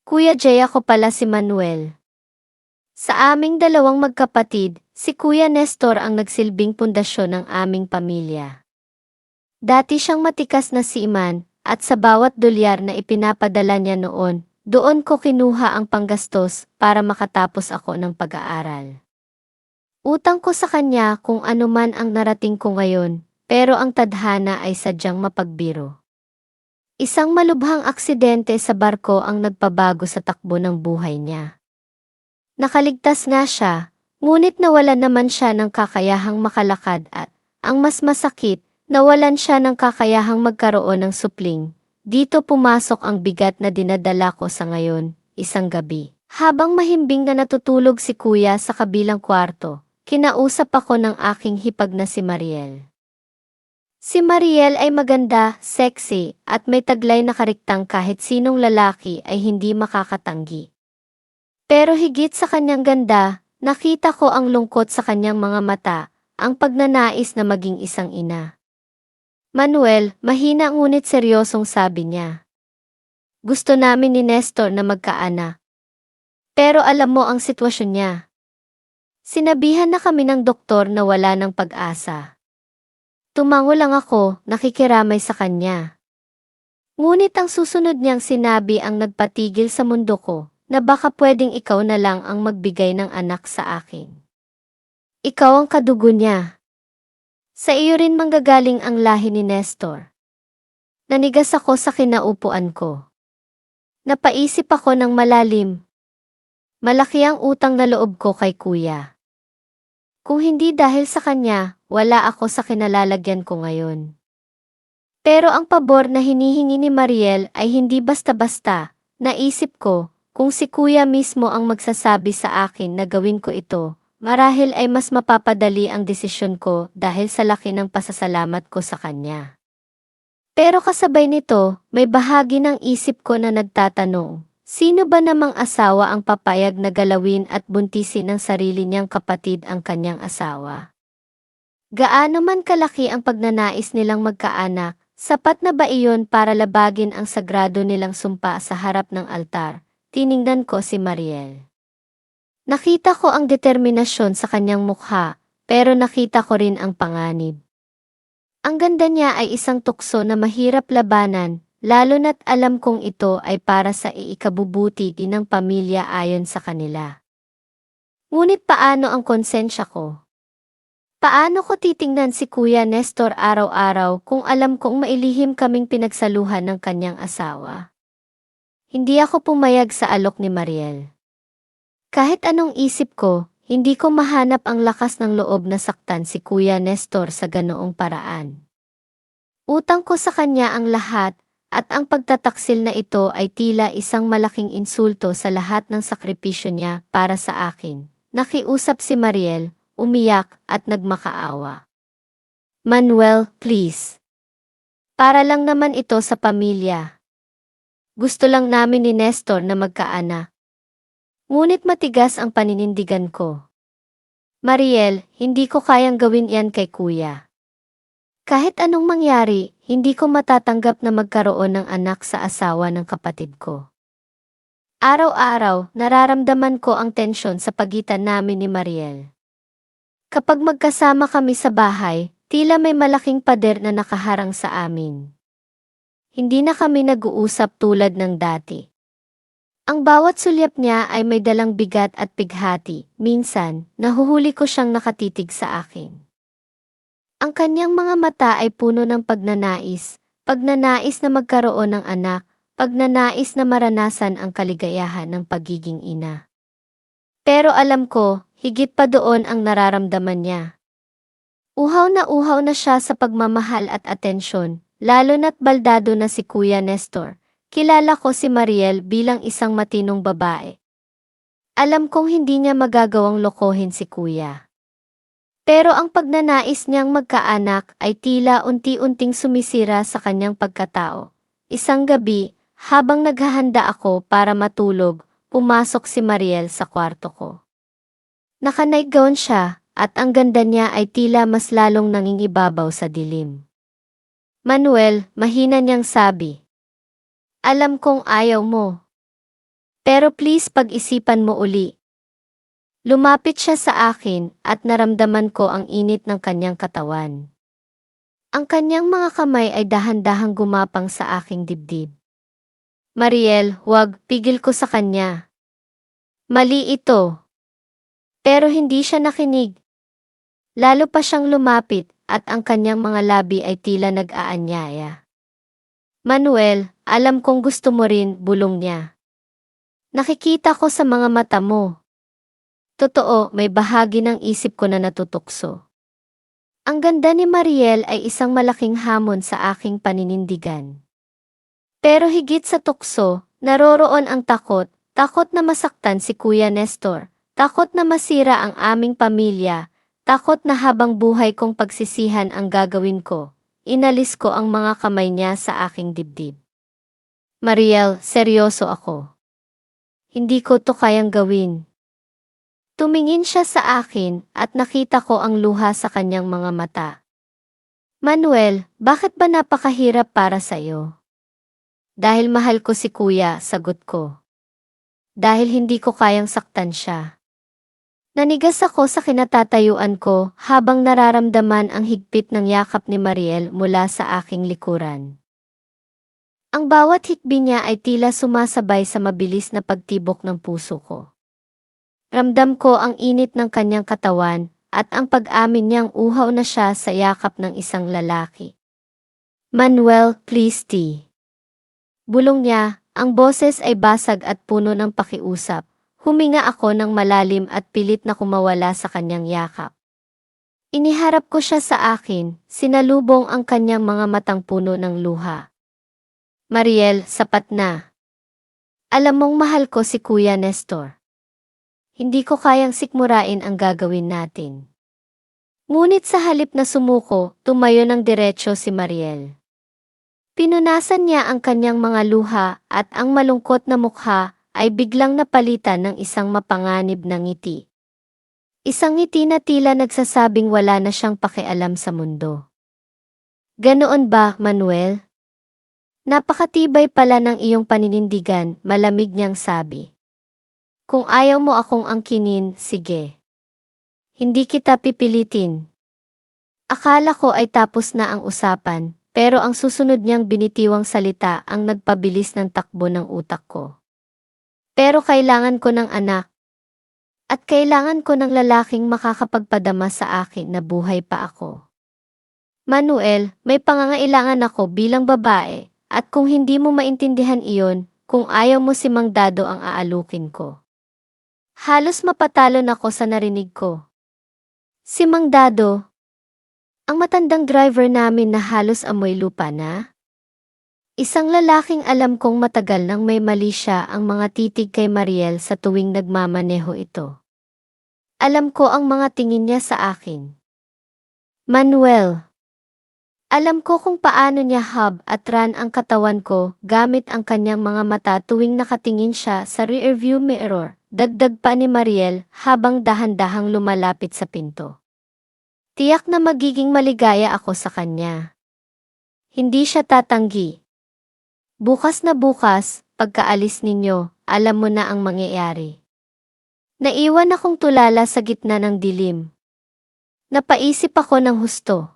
Kuya Jay, ako pala si Manuel. Sa aming dalawang magkapatid, si Kuya Nestor ang nagsilbing pundasyon ng aming pamilya. Dati siyang matikas na seaman, at sa bawat dolyar na ipinapadala niya noon, doon ko kinuha ang panggastos para makatapos ako ng pag-aaral. Utang ko sa kanya kung ano man ang narating ko ngayon, pero ang tadhana ay sadyang mapagbiro. Isang malubhang aksidente sa barko ang nagpabago sa takbo ng buhay niya. Nakaligtas nga siya, ngunit nawalan naman siya ng kakayahang makalakad at, ang mas masakit, nawalan siya ng kakayahang magkaroon ng supling. Dito pumasok ang bigat na dinadala ko sa ngayon, isang gabi. Habang mahimbing na natutulog si Kuya sa kabilang kwarto, kinausap ako ng aking hipag na si Mariel. Si Mariel ay maganda, sexy, at may taglay na kariktang kahit sinong lalaki ay hindi makakatanggi. Pero higit sa kanyang ganda, nakita ko ang lungkot sa kanyang mga mata, ang pagnanais na maging isang ina. Manuel, mahina ngunit seryosong sabi niya. Gusto namin ni Nestor na magkaanak. Pero alam mo ang sitwasyon niya. Sinabihan na kami ng doktor na wala ng pag-asa. Tumango lang ako, nakikiramay sa kanya. Ngunit ang susunod niyang sinabi ang nagpatigil sa mundo ko, na baka pwedeng ikaw na lang ang magbigay ng anak sa akin. Ikaw ang kadugo niya. Sa iyo rin manggagaling ang lahi ni Nestor. Nanigas ako sa kinaupuan ko. Napaisip ako ng malalim. Malaki ang utang na loob ko kay Kuya. Kung hindi dahil sa kanya, wala ako sa kinalalagyan ko ngayon. Pero ang pabor na hinihingi ni Mariel ay hindi basta-basta. Naisip ko, kung si Kuya mismo ang magsasabi sa akin na gawin ko ito, marahil ay mas mapapadali ang desisyon ko dahil sa laki ng pasasalamat ko sa kanya. Pero kasabay nito, may bahagi ng isip ko na nagtatanong, sino ba namang asawa ang papayag na galawin at buntisin ng sarili niyang kapatid ang kanyang asawa? Gaano man kalaki ang pagnanais nilang magkaanak, sapat na ba iyon para labagin ang sagrado nilang sumpa sa harap ng altar? Tiningnan ko si Mariel. Nakita ko ang determinasyon sa kanyang mukha, pero nakita ko rin ang panganib. Ang ganda niya ay isang tukso na mahirap labanan, lalo na't alam kong ito ay para sa iikabubuti din ng pamilya ayon sa kanila. Ngunit paano ang konsensya ko? Paano ko titingnan si Kuya Nestor araw-araw kung alam kong mailihim kaming pinagsaluhan ng kanyang asawa? Hindi ako pumayag sa alok ni Mariel. Kahit anong isip ko, hindi ko mahanap ang lakas ng loob na saktan si Kuya Nestor sa ganoong paraan. Utang ko sa kanya ang lahat, at ang pagtataksil na ito ay tila isang malaking insulto sa lahat ng sakripisyo niya para sa akin. Nakiusap si Mariel, umiyak at nagmakaawa. Manuel, please. Para lang naman ito sa pamilya. Gusto lang namin ni Nestor na magkaanak. Ngunit matigas ang paninindigan ko. Mariel, hindi ko kayang gawin yan kay Kuya. Kahit anong mangyari, hindi ko matatanggap na magkaroon ng anak sa asawa ng kapatid ko. Araw-araw, nararamdaman ko ang tensyon sa pagitan namin ni Mariel. Kapag magkasama kami sa bahay, tila may malaking pader na nakaharang sa amin. Hindi na kami nag-uusap tulad ng dati. Ang bawat sulyap niya ay may dalang bigat at pighati. Minsan, nahuhuli ko siyang nakatitig sa akin. Ang kanyang mga mata ay puno ng pagnanais na magkaroon ng anak, pagnanais na maranasan ang kaligayahan ng pagiging ina. Pero alam ko, higit pa doon ang nararamdaman niya. Uhaw na siya sa pagmamahal at atensyon. Lalo na't baldado na si Kuya Nestor. Kilala ko si Mariel bilang isang matinong babae. Alam kong hindi niya magagawang lokohin si Kuya. Pero ang pagnanais niyang magkaanak ay tila unti-unting sumisira sa kanyang pagkatao. Isang gabi, habang naghahanda ako para matulog, pumasok si Mariel sa kwarto ko. Naka-nightgown siya, at ang ganda niya ay tila mas lalong nangingibabaw sa dilim. Manuel, mahina niyang sabi. Alam kong ayaw mo. Pero please pag-isipan mo uli. Lumapit siya sa akin at naramdaman ko ang init ng kanyang katawan. Ang kanyang mga kamay ay dahan-dahang gumapang sa aking dibdib. Mariel, huwag, pigil ko sa kanya. Mali ito. Pero hindi siya nakinig. Lalo pa siyang lumapit at ang kanyang mga labi ay tila nag-aanyaya. Manuel, alam kong gusto mo rin, bulong niya. Nakikita ko sa mga mata mo. Totoo, may bahagi ng isip ko na natutukso. Ang ganda ni Mariel ay isang malaking hamon sa aking paninindigan. Pero higit sa tukso, naroroon ang takot, takot na masaktan si Kuya Nestor, takot na masira ang aming pamilya, takot na habang buhay kong pagsisihan ang gagawin ko, inalis ko ang mga kamay niya sa aking dibdib. Mariel, seryoso ako. Hindi ko to kayang gawin. Tumingin siya sa akin at nakita ko ang luha sa kanyang mga mata. Manuel, bakit ba napakahirap para sa'yo? Dahil mahal ko si Kuya, sagot ko. Dahil hindi ko kayang saktan siya. Nanigas ako sa kinatatayuan ko habang nararamdaman ang higpit ng yakap ni Mariel mula sa aking likuran. Ang bawat hikbi niya ay tila sumasabay sa mabilis na pagtibok ng puso ko. Ramdam ko ang init ng kanyang katawan at ang pag-amin niyang uhaw na siya sa yakap ng isang lalaki. Manuel, please tea. Bulong niya, ang boses ay basag at puno ng pakiusap. Huminga ako ng malalim at pilit na kumawala sa kanyang yakap. Iniharap ko siya sa akin, sinalubong ang kanyang mga matang puno ng luha. Mariel, sapat na. Alam mong mahal ko si Kuya Nestor. Hindi ko kayang sikmurain ang gagawin natin. Ngunit sa halip na sumuko, tumayo ng diretsyo si Mariel. Pinunasan niya ang kanyang mga luha at ang malungkot na mukha ay biglang napalitan ng isang mapanganib na ngiti. Isang ngiti na tila nagsasabing wala na siyang pakialam sa mundo. Ganoon ba, Manuel? Napakatibay pala ng iyong paninindigan, malamig niyang sabi. Kung ayaw mo akong angkinin, sige. Hindi kita pipilitin. Akala ko ay tapos na ang usapan, pero ang susunod niyang binitiwang salita ang nagpabilis ng takbo ng utak ko. Pero kailangan ko ng anak. At kailangan ko ng lalaking makakapagpadama sa akin na buhay pa ako. Manuel, may pangangailangan ako bilang babae, at kung hindi mo maintindihan iyon, kung ayaw mo si Mang Dado ang aalukin ko. Halos mapatalon ako sa narinig ko. Si Mang Dado, ang matandang driver namin na halos amoy lupa na? Isang lalaking alam kong matagal nang may mali siya ang mga titig kay Mariel sa tuwing nagmamaneho ito. Alam ko ang mga tingin niya sa akin. Manuel, alam ko kung paano niya hub at run ang katawan ko gamit ang kanyang mga mata tuwing nakatingin siya sa rearview mirror. Dagdag pa ni Mariel habang dahan-dahang lumalapit sa pinto. Tiyak na magiging maligaya ako sa kanya. Hindi siya tatanggi. Bukas na bukas, pagkaalis ninyo, alam mo na ang mangyayari. Naiwan akong tulala sa gitna ng dilim. Napaisip ako ng husto.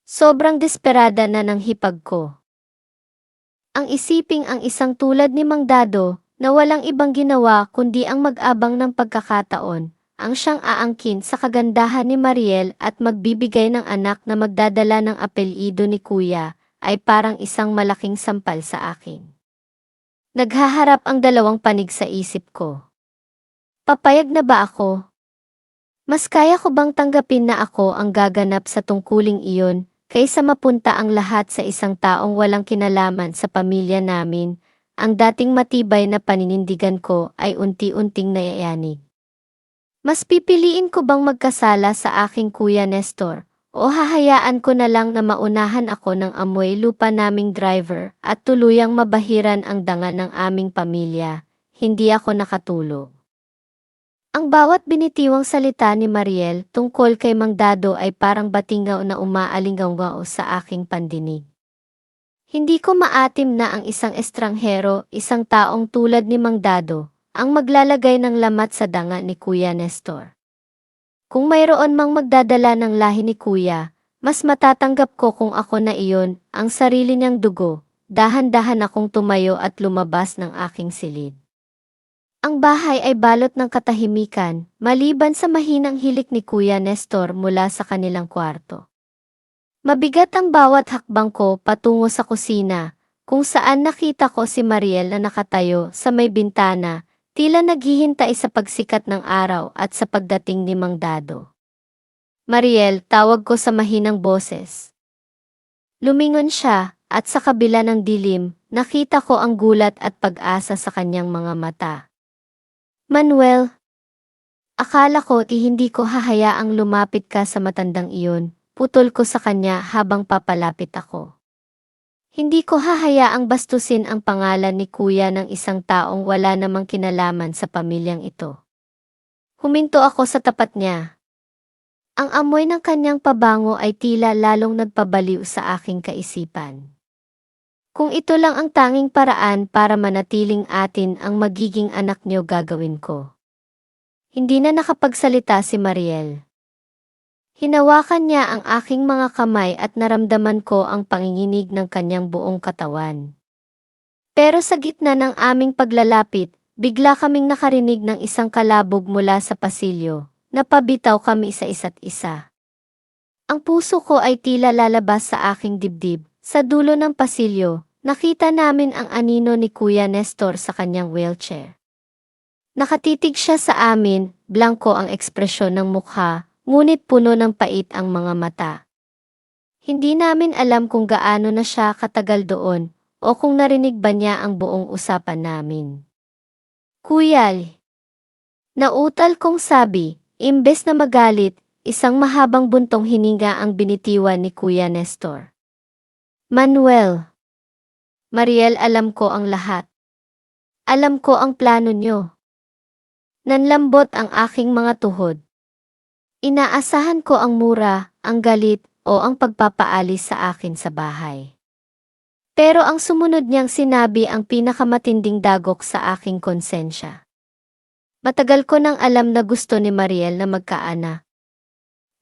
Sobrang desperada na ng hipag ko. Ang isiping ang isang tulad ni Mang Dado, na walang ibang ginawa kundi ang mag-abang ng pagkakataon, ang siyang aangkin sa kagandahan ni Mariel at magbibigay ng anak na magdadala ng apelyido ni Kuya, ay parang isang malaking sampal sa akin. Naghaharap ang dalawang panig sa isip ko. Papayag na ba ako? Mas kaya ko bang tanggapin na ako ang gaganap sa tungkuling iyon, kaysa mapunta ang lahat sa isang taong walang kinalaman sa pamilya namin? Ang dating matibay na paninindigan ko ay unti-unting nayayanig. Mas pipiliin ko bang magkasala sa aking Kuya Nestor, o hahayaan ko na lang na maunahan ako ng amoy lupa naming driver at tuluyang mabahiran ang danga ng aming pamilya? Hindi ako nakatulog. Ang bawat binitiwang salita ni Mariel tungkol kay Mang Dado ay parang batingaw na umaalingaw sa aking pandinig. Hindi ko maatim na ang isang estranghero, isang taong tulad ni Mang Dado, ang maglalagay ng lamat sa danga ni Kuya Nestor. Kung mayroon mang magdadala ng lahi ni Kuya, mas matatanggap ko kung ako na iyon, ang sarili niyang dugo. Dahan-dahan akong tumayo at lumabas ng aking silid. Ang bahay ay balot ng katahimikan, maliban sa mahinang hilik ni Kuya Nestor mula sa kanilang kwarto. Mabigat ang bawat hakbang ko patungo sa kusina, kung saan nakita ko si Mariel na nakatayo sa may bintana, tila naghihintay sa pagsikat ng araw at sa pagdating ni Mang Dado. Mariel, tawag ko sa mahinang boses. Lumingon siya, at sa kabila ng dilim, nakita ko ang gulat at pag-asa sa kanyang mga mata. Manuel, akala ko hindi ko hahayaang lumapit ka sa matandang iyon, putol ko sa kanya habang papalapit ako. Hindi ko hahayaang bastusin ang pangalan ni Kuya ng isang taong wala namang kinalaman sa pamilyang ito. Huminto ako sa tapat niya. Ang amoy ng kanyang pabango ay tila lalong nagpabaliw sa aking kaisipan. Kung ito lang ang tanging paraan para manatiling atin ang magiging anak niyo, gagawin ko. Hindi na nakapagsalita si Mariel. Hinawakan niya ang aking mga kamay at naramdaman ko ang panginginig ng kanyang buong katawan. Pero sa gitna ng aming paglalapit, bigla kaming nakarinig ng isang kalabog mula sa pasilyo. Napabitaw kami sa isa't isa. Ang puso ko ay tila lalabas sa aking dibdib. Sa dulo ng pasilyo, nakita namin ang anino ni Kuya Nestor sa kanyang wheelchair. Nakatitig siya sa amin, blanko ang ekspresyon ng mukha, ngunit puno ng pait ang mga mata. Hindi namin alam kung gaano na siya katagal doon, o kung narinig ba niya ang buong usapan namin. Kuya, nautal kong sabi, imbes na magalit, isang mahabang buntong hininga ang binitiwan ni Kuya Nestor. Manuel. Mariel, alam ko ang lahat. Alam ko ang plano niyo. Nanlambot ang aking mga tuhod. Inaasahan ko ang mura, ang galit, o ang pagpapaalis sa akin sa bahay. Pero ang sumunod niyang sinabi ang pinakamatinding dagok sa aking konsensya. Matagal ko nang alam na gusto ni Mariel na magkaanak.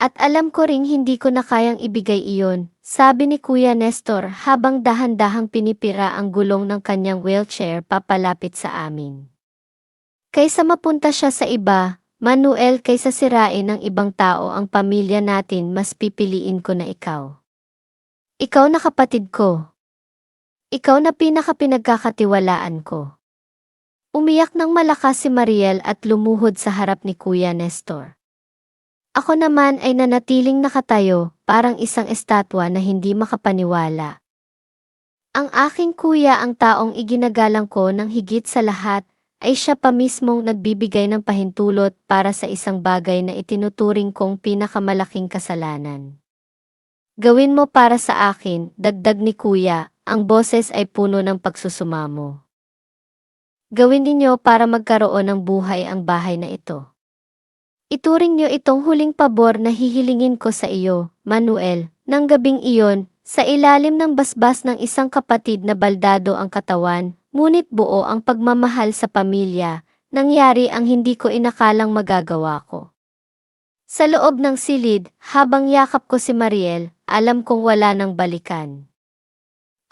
At alam ko ring hindi ko na kayang ibigay iyon, sabi ni Kuya Nestor habang dahan-dahang pinipira ang gulong ng kanyang wheelchair papalapit sa amin. Kaysa mapunta siya sa iba, Manuel, kaysa sirain ng ibang tao ang pamilya natin, mas pipiliin ko na ikaw. Ikaw na kapatid ko. Ikaw na pinakapinagkakatiwalaan ko. Umiyak ng malakas si Mariel at lumuhod sa harap ni Kuya Nestor. Ako naman ay nanatiling nakatayo, parang isang estatwa na hindi makapaniwala. Ang aking kuya, ang taong iginagalang ko ng higit sa lahat, ay siya pa mismong nagbibigay ng pahintulot para sa isang bagay na itinuturing kong pinakamalaking kasalanan. Gawin mo para sa akin, dagdag ni Kuya, ang boses ay puno ng pagsusumamo. Gawin ninyo para magkaroon ng buhay ang bahay na ito. Ituring niyo itong huling pabor na hihilingin ko sa iyo, Manuel. Nang gabing iyon, sa ilalim ng basbas ng isang kapatid na baldado ang katawan, ngunit buo ang pagmamahal sa pamilya, nangyari ang hindi ko inakalang magagawa ko. Sa loob ng silid, habang yakap ko si Mariel, alam kong wala nang balikan.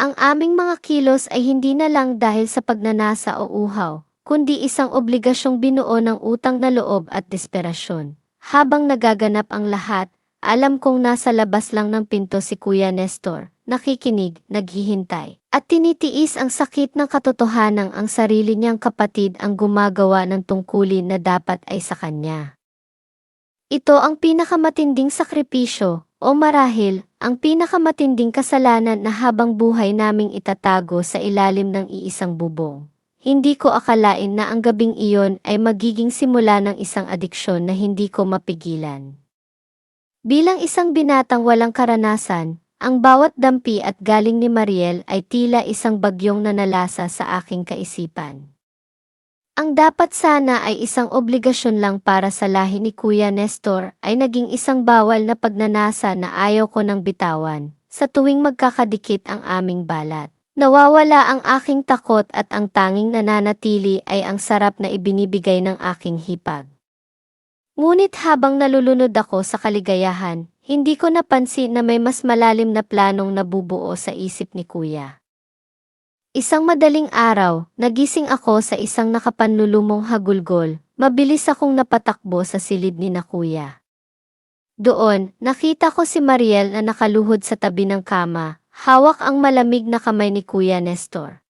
Ang aming mga kilos ay hindi na lang dahil sa pagnanasa o uhaw, kundi isang obligasyong binuo ng utang na loob at desperasyon. Habang nagaganap ang lahat, alam kong nasa labas lang ng pinto si Kuya Nestor, nakikinig, naghihintay, at tinitiis ang sakit ng katotohanang ang sarili niyang kapatid ang gumagawa ng tungkulin na dapat ay sa kanya. Ito ang pinakamatinding sakripisyo, o marahil, ang pinakamatinding kasalanan na habang buhay naming itatago sa ilalim ng iisang bubong. Hindi ko akalain na ang gabing iyon ay magiging simula ng isang adiksyon na hindi ko mapigilan. Bilang isang binatang walang karanasan, ang bawat dampi at galing ni Mariel ay tila isang bagyong nanalasa sa aking kaisipan. Ang dapat sana ay isang obligasyon lang para sa lahi ni Kuya Nestor ay naging isang bawal na pagnanasa na ayaw ko nang bitawan. sa tuwing magkakadikit ang aming balat. Nawawala ang aking takot at ang tanging nananatili ay ang sarap na ibinibigay ng aking hipag. Ngunit habang nalulunod ako sa kaligayahan, hindi ko napansin na may mas malalim na planong nabubuo sa isip ni Kuya. Isang madaling araw, nagising ako sa isang nakapanlulumong hagulgol. Mabilis akong napatakbo sa silid ni na Kuya. Doon, nakita ko si Mariel na nakaluhod sa tabi ng kama, hawak ang malamig na kamay ni Kuya Nestor.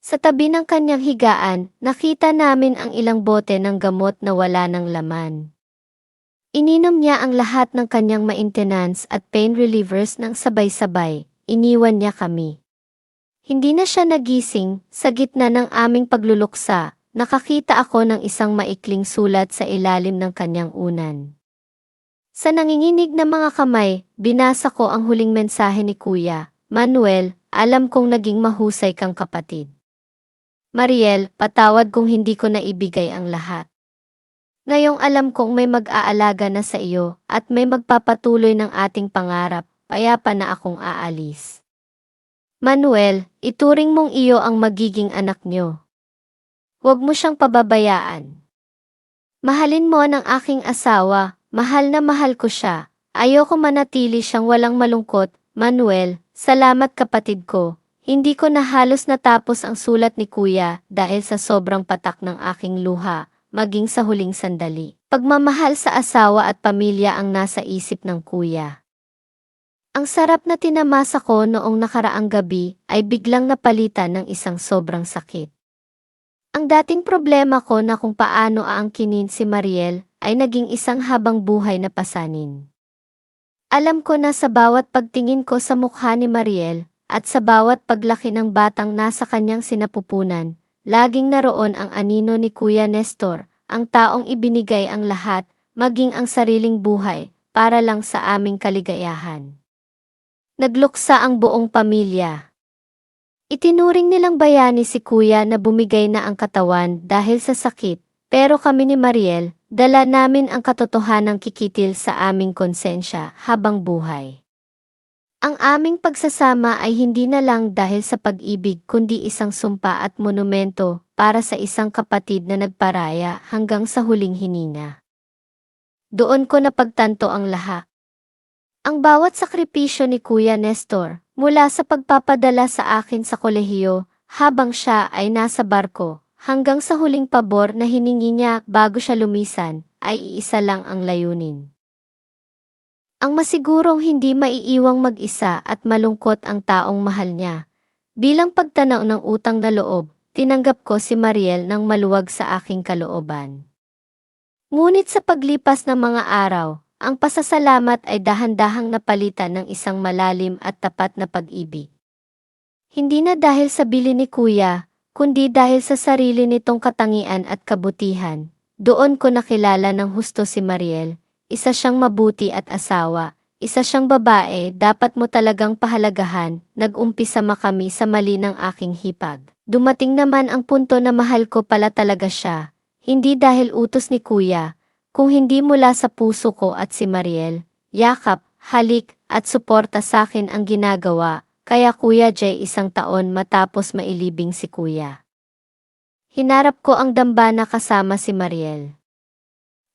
Sa tabi ng kanyang higaan, nakita namin ang ilang bote ng gamot na wala ng laman. Ininom niya ang lahat ng kanyang maintenance at pain relievers ng sabay-sabay, iniwan niya kami. Hindi na siya nagising, sa gitna ng aming pagluluksa, nakakita ako ng isang maikling sulat sa ilalim ng kanyang unan. Sa nanginginig na mga kamay, binasa ko ang huling mensahe ni Kuya, Manuel, alam kong naging mahusay kang kapatid. Mariel, patawad kung hindi ko naibigay ang lahat. Ngayong alam kong may mag-aalaga na sa iyo at may magpapatuloy ng ating pangarap, payapa na akong aalis. Manuel, ituring mong iyo ang magiging anak niyo. Huwag mo siyang pababayaan. Mahalin mo ng aking asawa, mahal na mahal ko siya. Ayoko manatili siyang walang malungkot. Manuel, salamat kapatid ko. Hindi ko na halos natapos ang sulat ni Kuya dahil sa sobrang patak ng aking luha, maging sa huling sandali. Pagmamahal sa asawa at pamilya ang nasa isip ng Kuya. Ang sarap na tinamasa ko noong nakaraang gabi ay biglang napalitan ng isang sobrang sakit. Ang dating problema ko na kung paano aangkinin si Mariel ay naging isang habang buhay na pasanin. Alam ko na sa bawat pagtingin ko sa mukha ni Mariel, at sa bawat paglaki ng batang nasa kanyang sinapupunan, laging naroon ang anino ni Kuya Nestor, ang taong ibinigay ang lahat, maging ang sariling buhay, para lang sa aming kaligayahan. Nagluksa ang buong pamilya. Itinuring nilang bayani si Kuya na bumigay na ang katawan dahil sa sakit, pero kami ni Mariel, dala namin ang katotohanang kikitil sa aming konsensya habang buhay. Ang aming pagsasama ay hindi na lang dahil sa pag-ibig kundi isang sumpa at monumento para sa isang kapatid na nagparaya hanggang sa huling hininga. Doon ko napagtanto ang lahat. Ang bawat sakripisyo ni Kuya Nestor, mula sa pagpapadala sa akin sa kolehiyo habang siya ay nasa barko, hanggang sa huling pabor na hiningi niya bago siya lumisan, ay iisa lang ang layunin. Ang masigurong hindi maiiwang mag-isa at malungkot ang taong mahal niya. Bilang pagtanaw ng utang na loob, tinanggap ko si Mariel ng maluwag sa aking kalooban. Ngunit sa paglipas ng mga araw, ang pasasalamat ay dahan-dahang napalitan ng isang malalim at tapat na pag-ibig. Hindi na dahil sa bili ni Kuya, kundi dahil sa sarili nitong katangian at kabutihan. Doon ko nakilala ng husto si Mariel. Isa siyang mabuti at asawa, isa siyang babae dapat mo talagang pahalagahan, nag-umpisa kami sa mali ng aking hipag. Dumating naman ang punto na mahal ko pala talaga siya, hindi dahil utos ni Kuya, kung hindi mula sa puso ko at si Mariel, yakap, halik, at suporta sa akin ang ginagawa, kaya Kuya Jay 1 taon matapos mailibing si Kuya. Hinarap ko ang dambana kasama si Mariel.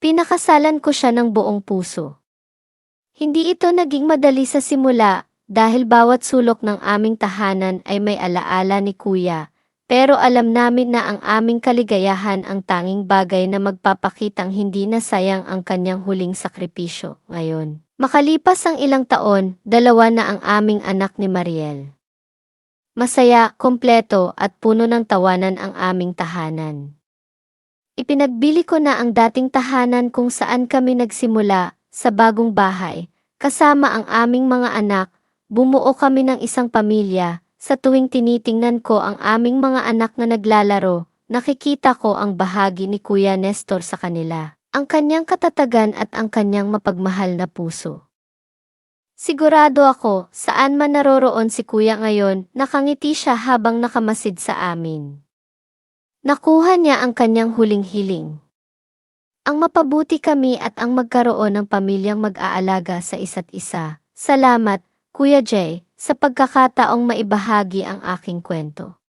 Pinakasalan ko siya ng buong puso. Hindi ito naging madali sa simula dahil bawat sulok ng aming tahanan ay may alaala ni Kuya, pero alam namin na ang aming kaligayahan ang tanging bagay na magpapakitang hindi na sayang ang kanyang huling sakripisyo. Ngayon, makalipas ang ilang taon, 2 na ang aming anak ni Mariel. Masaya, kompleto at puno ng tawanan ang aming tahanan. Ipinagbili ko na ang dating tahanan kung saan kami nagsimula, sa bagong bahay. Kasama ang aming mga anak, bumuo kami ng isang pamilya. Sa tuwing tinitingnan ko ang aming mga anak na naglalaro, nakikita ko ang bahagi ni Kuya Nestor sa kanila. Ang kanyang katatagan at ang kanyang mapagmahal na puso. Sigurado ako, saan man naroroon si Kuya ngayon, nakangiti siya habang nakamasid sa amin. Nakuha niya ang kanyang huling hiling. Ang mapabuti kami at ang magkaroon ng pamilyang mag-aalaga sa isa't isa. Salamat, Kuya Jay, sa pagkakataong maibahagi ang aking kwento.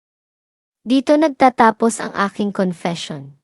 Dito nagtatapos ang aking confession.